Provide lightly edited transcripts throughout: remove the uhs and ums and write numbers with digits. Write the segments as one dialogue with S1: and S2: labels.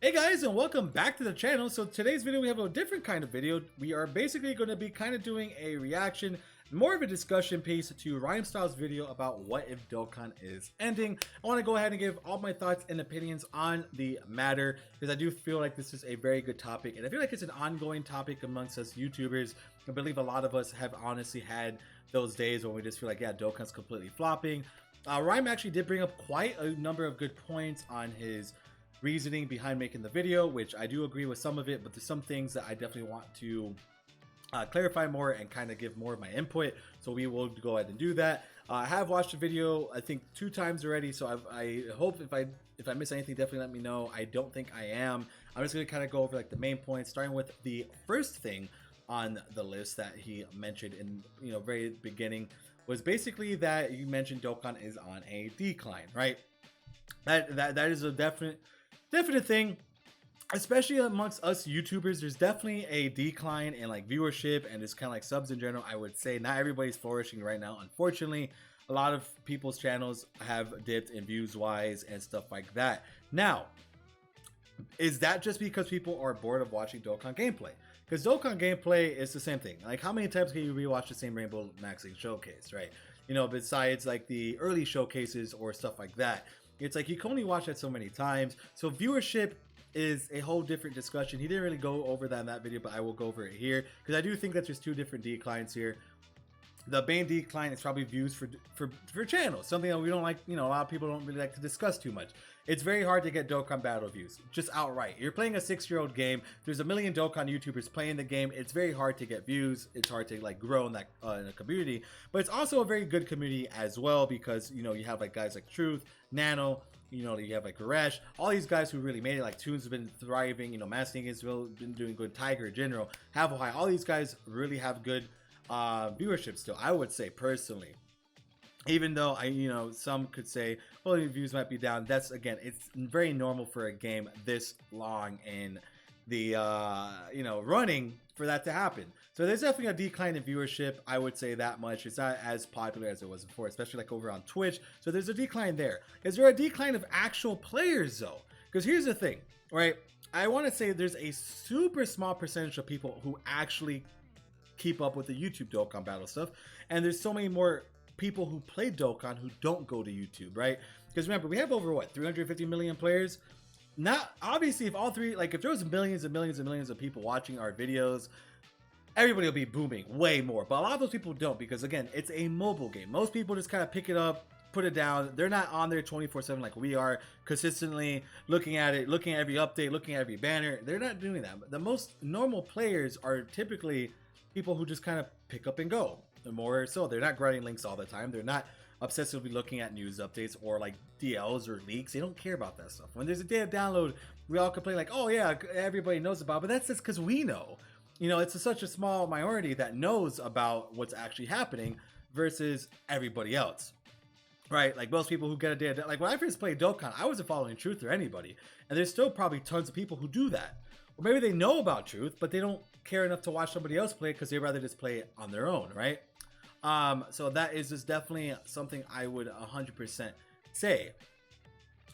S1: Hey guys, and welcome back to the channel. So today's video, we have a different kind of video. We are basically going to be kind of doing a reaction, more of a discussion piece to RHYMESTYLES video about what if Dokkan is ending. I want to go ahead and give all my thoughts and opinions on the matter because I do feel like this is a very good topic, and I feel like it's an ongoing topic amongst us YouTubers. I believe a lot of us have honestly had those days when we just feel like, yeah, Dokkan's completely flopping. Rhyme actually did bring up quite a number of good points on his reasoning behind making the video, which I do agree with some of it, but there's some things that I definitely want to clarify more and kind of give more of my input, so we will go ahead and do that. I have watched the video I think 2 times already, so I hope if I miss anything, definitely let me know. I don't think I am. I'm just going to kind of go over like the main points, starting with the first thing on the list that he mentioned in very beginning, was basically that you mentioned Dokkan is on a decline, right? That is a definite thing, especially amongst us YouTubers. There's definitely a decline in like viewership and just kind of like subs in general. I would say not everybody's flourishing right now, unfortunately. A lot of people's channels have dipped in views wise and stuff like that. Now, is that just because people are bored of watching Dokkan gameplay? Because Dokkan gameplay is the same thing. Like, how many times can you rewatch the same Rainbow Maxing showcase, right? Besides like the early showcases or stuff like that. It's like you can only watch it so many times. So viewership is a whole different discussion. He didn't really go over that in that video, but I will go over it here because I do think that there's 2 different declines here. The main decline is probably views for channels, something that we don't like. A lot of people don't really like to discuss too much. It's very hard to get Dokkan battle views, just outright. You're playing a 6-year-old game. There's a million Dokkan YouTubers playing the game. It's very hard to get views. It's hard to like grow in that in a community, but it's also a very good community as well because you have like guys like Truth, Nano. You have like Goresh, all these guys who really made it. Like Toons has been thriving. Masking has been doing good. Tiger in general, Have High. All these guys really have good viewership still, I would say personally. Even though some could say, well, the views might be down. That's, again, it's very normal for a game this long in the running for that to happen. So there's definitely a decline in viewership, I would say that much. It's not as popular as it was before, especially like over on Twitch. So there's a decline there. Is there a decline of actual players though? Because here's the thing, right? I want to say there's a super small percentage of people who actually keep up with the YouTube Dokkan battle stuff, and there's so many more people who play Dokkan who don't go to YouTube, right? Because remember, we have over what, 350 million players. Not obviously, if all three, like if there was millions and millions and millions of people watching our videos, everybody will be booming way more. But a lot of those people don't, because again, it's a mobile game. Most people just kind of pick it up, put it down. They're not on there 24/7 like we are, consistently looking at it, looking at every update, looking at every banner. They're not doing that. But the most normal players are typically people who just kind of pick up and go. More so, they're not grinding links all the time. They're not obsessively looking at news updates or like DLs or leaks. They don't care about that stuff. When there's a day of download, we all complain like, oh yeah, everybody knows about it. But that's just because we know. It's such a small minority that knows about what's actually happening versus everybody else, right? Like most people who get a day of, like when I first played Dokkan, I wasn't following Truth or anybody, and there's still probably tons of people who do that. Or maybe they know about Truth, but they don't care enough to watch somebody else play it because they'd rather just play it on their own, right? So that is just definitely something I would 100% say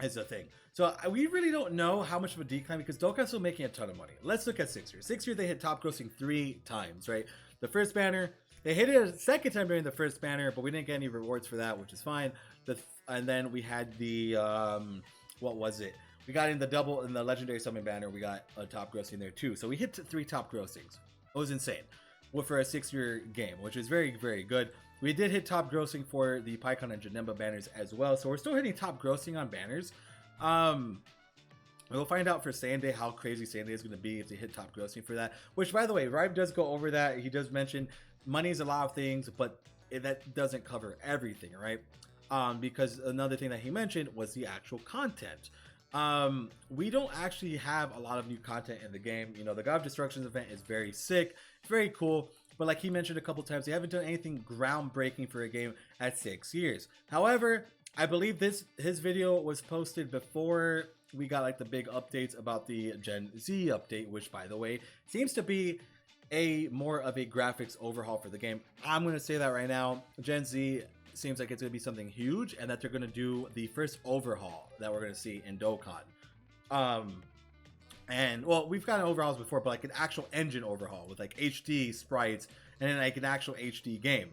S1: is the thing. So we really don't know how much of a decline because Dokkan's still making a ton of money. Let's look at 6 years. 6 years, they hit top grossing 3 times, right? The first banner, they hit it a second time during the first banner, but we didn't get any rewards for that, which is fine. And then we had the, what was it? We got in the legendary summon banner, we got a top grossing there too. So we hit 3 top grossings. It was insane. Well, for a 6-year game, which is very, very good. We did hit top grossing for the Pycon and Janemba banners as well. So we're still hitting top grossing on banners. We'll find out for Sunday how crazy Sunday is going to be if they hit top grossing for that. Which, by the way, Rive does go over that. He does mention money's a lot of things, but that doesn't cover everything, right? Because another thing that he mentioned was the actual content. We don't actually have a lot of new content in the game. The God of Destructions event is very sick. It's very cool. But like he mentioned a couple times, they haven't done anything groundbreaking for a game at 6 years. However, I believe his video was posted before we got like the big updates about the Gen Z update, which by the way, seems to be a more of a graphics overhaul for the game. I'm going to say that right now. Gen Z seems like it's going to be something huge, and that they're going to do the first overhaul that we're going to see in Dokkan. And well, we've gotten overhauls before, but like an actual engine overhaul with like HD sprites and then like an actual HD game.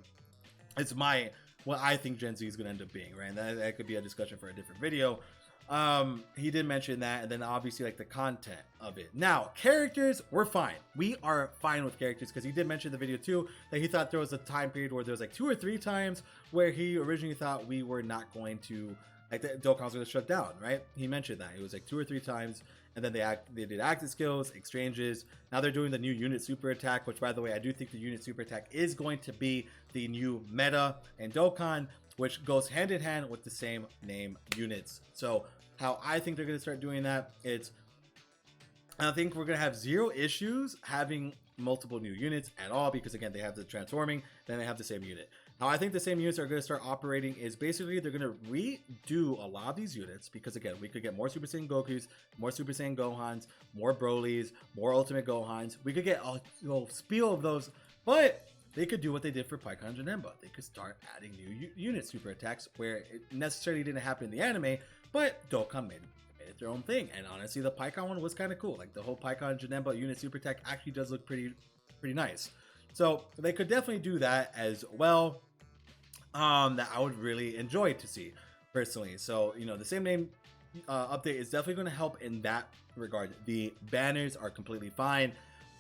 S1: It's what I think Gen Z is going to end up being, right? And that could be a discussion for a different video. He did mention that, and then obviously like the content of it. Now, characters, we're fine. We are fine with characters because he did mention in the video too that he thought there was a time period where there was like 2 or 3 times where he originally thought we were not going to, like the Dokkan was going to shut down, right? He mentioned that it was like 2 or 3 times, and then they did active skills, exchanges. Now they're doing the new unit super attack, which by the way, I do think the unit super attack is going to be the new meta in Dokkan, which goes hand in hand with the same name units. So how I think they're going to start doing that, I think we're going to have 0 issues having multiple new units at all, because again, they have the transforming, then they have the same unit. How I think the same units are going to start operating is basically they're going to redo a lot of these units, because again, we could get more Super Saiyan Gokus, more Super Saiyan Gohans, more Brolys, more Ultimate Gohans. We could get a whole spiel of those, but they could do what they did for Pikkon and Janemba. They could start adding new unit super attacks where it necessarily didn't happen in the anime, but Dokkan made it their own thing. And honestly, the Pikkon one was kind of cool. Like the whole Pikkon and Janemba unit super attack actually does look pretty nice. So they could definitely do that as well. That I would really enjoy to see personally. So, you know, the same name update is definitely going to help in that regard. The banners are completely fine.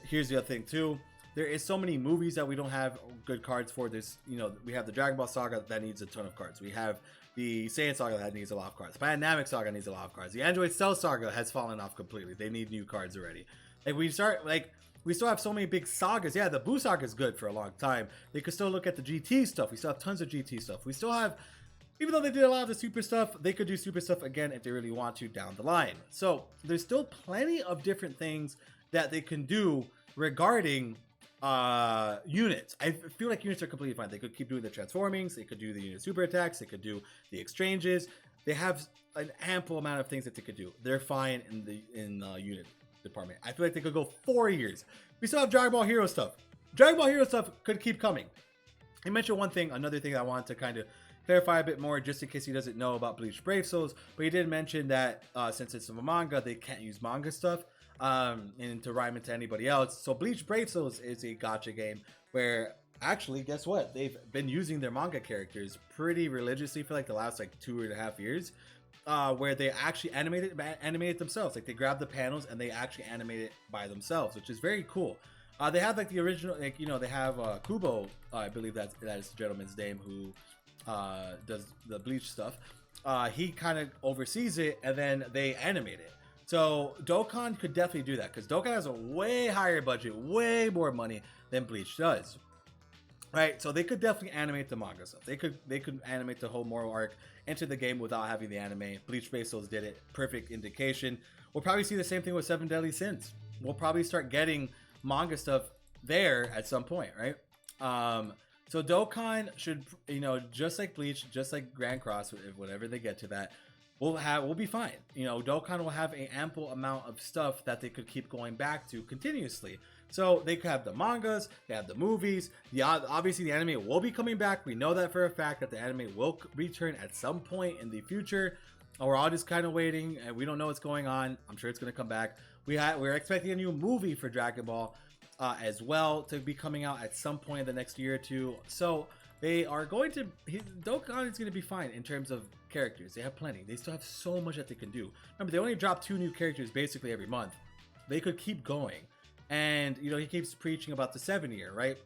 S1: Here's the other thing too. There is so many movies that we don't have good cards for. There's, you know, we have the Dragon Ball Saga that needs a ton of cards. We have the Saiyan Saga that needs a lot of cards. Dynamic Saga needs a lot of cards. The Android Cell Saga has fallen off completely. They need new cards already. Like we still have so many big sagas. Yeah, the Buu Saga is good for a long time. They could still look at the GT stuff. We still have tons of GT stuff. We still have, even though they did a lot of the super stuff, they could do super stuff again if they really want to down the line. So there's still plenty of different things that they can do regarding units. I feel like units are completely fine. They could keep doing the transformings. They could do the unit super attacks. They could do the exchanges. They have an ample amount of things that they could do. They're fine in the unit department. I feel like they could go 4 years. We still have Dragon Ball Hero stuff. Dragon Ball Hero stuff could keep coming. He mentioned another thing I wanted to kind of clarify a bit more, just in case he doesn't know about Bleach Brave Souls, but he did mention that since it's a manga, they can't use manga stuff and to rhyme into anybody else. So Bleach Brave Souls is a gacha game where actually, guess what? They've been using their manga characters pretty religiously for like the last like 2.5 years. Where they actually animate themselves. Like they grab the panels and they actually animate it by themselves, which is very cool. They have like the original, like, you know, they have Kubo, I believe that is the gentleman's name who does the Bleach stuff. He kind of oversees it and then they animate it. So Dokkan could definitely do that because Dokkan has a way higher budget, way more money than Bleach does. Right, so they could definitely animate the manga stuff. They could animate the whole moral arc into the game without having the anime. Bleach Brave Souls did it. Perfect indication. We'll probably see the same thing with 7 Deadly Sins. We'll probably start getting manga stuff there at some point, right? So Dokkan should, you know, just like Bleach, just like Grand Cross, whenever they get to that, we'll be fine. You know, Dokkan will have an ample amount of stuff that they could keep going back to continuously. So they could have the mangas, they have the movies. Obviously the anime will be coming back. We know that for a fact that the anime will return at some point in the future. We're all just kind of waiting and we don't know what's going on. I'm sure it's going to come back. We're expecting a new movie for Dragon Ball as well to be coming out at some point in the next year or two. So they are going to, Dokkan is going to be fine in terms of characters. They have plenty. They still have so much that they can do. Remember, they only drop 2 new characters basically every month. They could keep going. And, you know, he keeps preaching about the 7th year, right?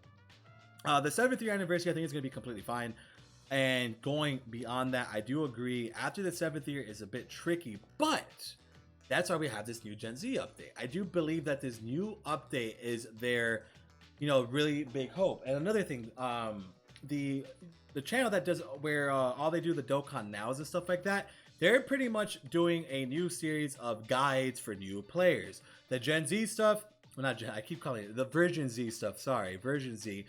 S1: The 7th year anniversary, I think, is going to be completely fine. And going beyond that, I do agree. After the 7th year is a bit tricky, but that's why we have this new Gen Z update. I do believe that this new update is their, you know, really big hope. And another thing, the channel that does where all they do the Dokkan Nows and stuff like that, they're pretty much doing a new series of guides for new players. The Gen Z stuff, well, not Gen, I keep calling it the Version Z stuff. Sorry, Version Z.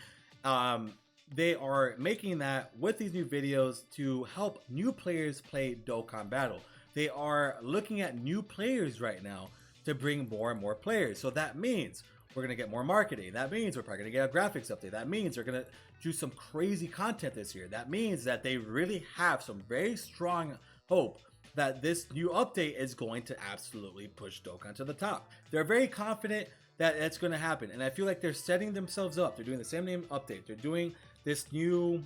S1: They are making that with these new videos to help new players play Dokkan Battle. They are looking at new players right now to bring more and more players. So that means we're going to get more marketing. That means we're probably going to get a graphics update. That means they're going to do some crazy content this year. That means that they really have some very strong hope that this new update is going to absolutely push Dokkan to the top. They're very confident that it's going to happen, and I feel like they're setting themselves up. They're doing the same name update. They're doing this new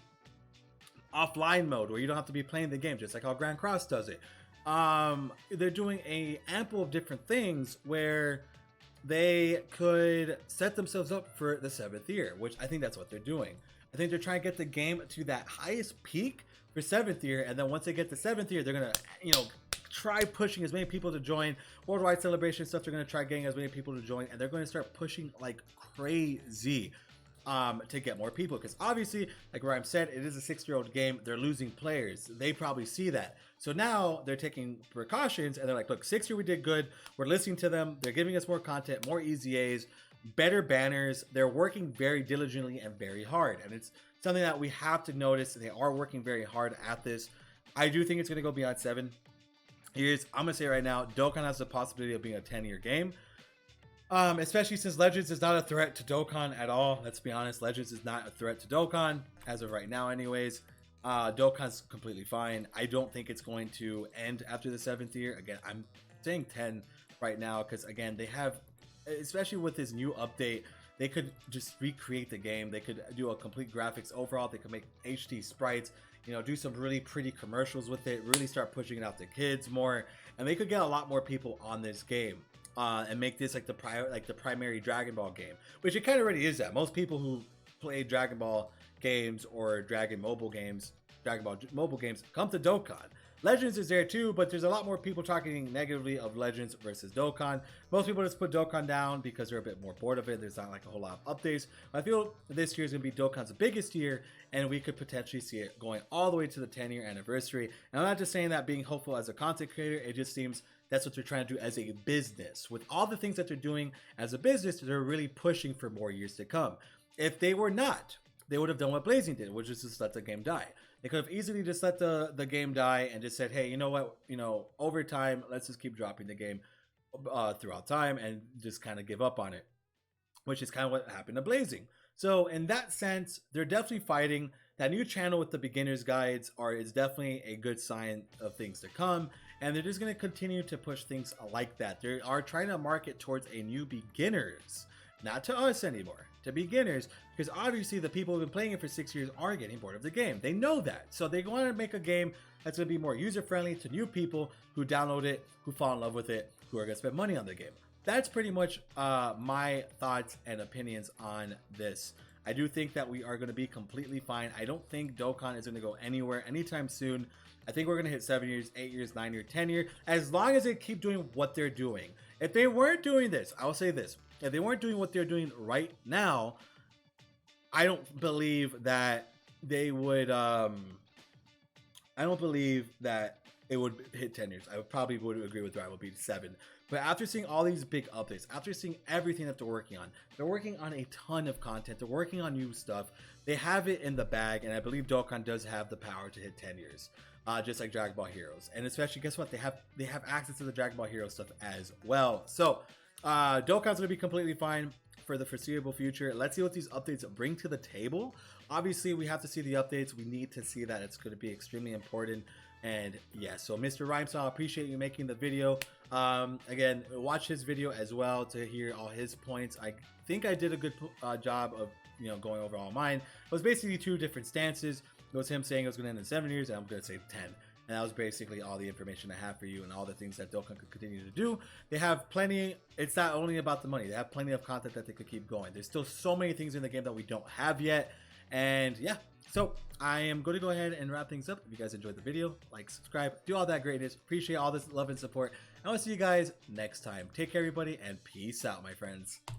S1: offline mode where you don't have to be playing the game, just like how Grand Cross does it. They're doing a ample of different things where they could set themselves up for the 7th year, which I think that's what they're doing. I think they're trying to get the game to that highest peak for 7th year, and then once they get to 7th year, they're gonna, you know, try pushing as many people to join. Worldwide celebration stuff, they're gonna try getting as many people to join, and they're going to start pushing like crazy to get more people, because obviously, like Rhyme said, it is a 6-year-old game. They're losing players. They probably see that. So now they're taking precautions, and they're like, look, 6 year we did good. We're listening to them. They're giving us more content, more EZAs, better banners. They're working very diligently and very hard, and it's something that we have to notice. They are working very hard at this. I do think it's going to go beyond 7 years. I'm going to say right now, Dokkan has the possibility of being a 10-year game. Especially since Legends is not a threat to Dokkan at all. Let's be honest, Legends is not a threat to Dokkan as of right now anyways. Dokkan's completely fine. I don't think it's going to end after the 7th year. Again, I'm saying 10 right now because, again, they have, especially with this new update, they could just recreate the game. They could do a complete graphics overhaul. They could make HD sprites, you know, do some really pretty commercials with it, really start pushing it out to kids more, and they could get a lot more people on this game. And make this like the primary Dragon Ball game, which it kind of already is that. Most people who play Dragon Ball games or Dragon Ball mobile games come to Dokkan. Legends is there too, but there's a lot more people talking negatively of Legends versus Dokkan. Most people just put Dokkan down because they're a bit more bored of it. There's not like a whole lot of updates. I feel this year is going to be Dokkan's biggest year, and we could potentially see it going all the way to the 10-year anniversary. And I'm not just saying that being hopeful as a content creator. It just seems that's what they're trying to do as a business. With all the things that they're doing as a business, they're really pushing for more years to come. If they were not, they would have done what Blazing did, which is just let the game die. They could have easily just let the game die and just said, hey, you know what, over time, let's just keep dropping the game throughout time and just kind of give up on it, which is kind of what happened to Blazing. So in that sense, they're definitely fighting. That new channel with the beginner's guides is definitely a good sign of things to come. And they're just going to continue to push things like that. They are trying to market towards a new beginners, not to us anymore, to beginners, because obviously the people who've been playing it for 6 years are getting bored of the game. They know that. So they want to make a game that's going to be more user-friendly to new people who download it, who fall in love with it, who are going to spend money on the game. That's pretty much my thoughts and opinions on this. I do think that we are going to be completely fine. I don't think Dokkan is going to go anywhere anytime soon. I think we're going to hit 7 years, 8 years, 9 years, 10 years, as long as they keep doing what they're doing. If they weren't doing this, I will say this. If they weren't doing what they're doing right now, I don't believe that they would, I don't believe that it would hit 10 years. I probably would agree with Ryan, would be 7. But after seeing all these big updates, after seeing everything that they're working on a ton of content. They're working on new stuff. They have it in the bag, and I believe Dokkan does have the power to hit 10 years. Just like Dragon Ball Heroes. And especially, guess what? They have access to the Dragon Ball Heroes stuff as well. So, Dokkan's going to be completely fine for the foreseeable future. Let's see what these updates bring to the table. Obviously, we have to see the updates. We need to see that. It's going to be extremely important. And yeah, so Mr. Rhymestyle, I appreciate you making the video. Again, watch his video as well to hear all his points. I think I did a good job of going over all mine. It was basically 2 different stances. It was him saying it was going to end in 7 years, and I'm going to say 10. And that was basically all the information I have for you and all the things that Dokkan could continue to do. They have plenty. It's not only about the money. They have plenty of content that they could keep going. There's still so many things in the game that we don't have yet. And yeah, so I am going to go ahead and wrap things up. If you guys enjoyed the video, like, subscribe, do all that greatness. Appreciate all this love and support. And I'll see you guys next time. Take care, everybody, and peace out, my friends.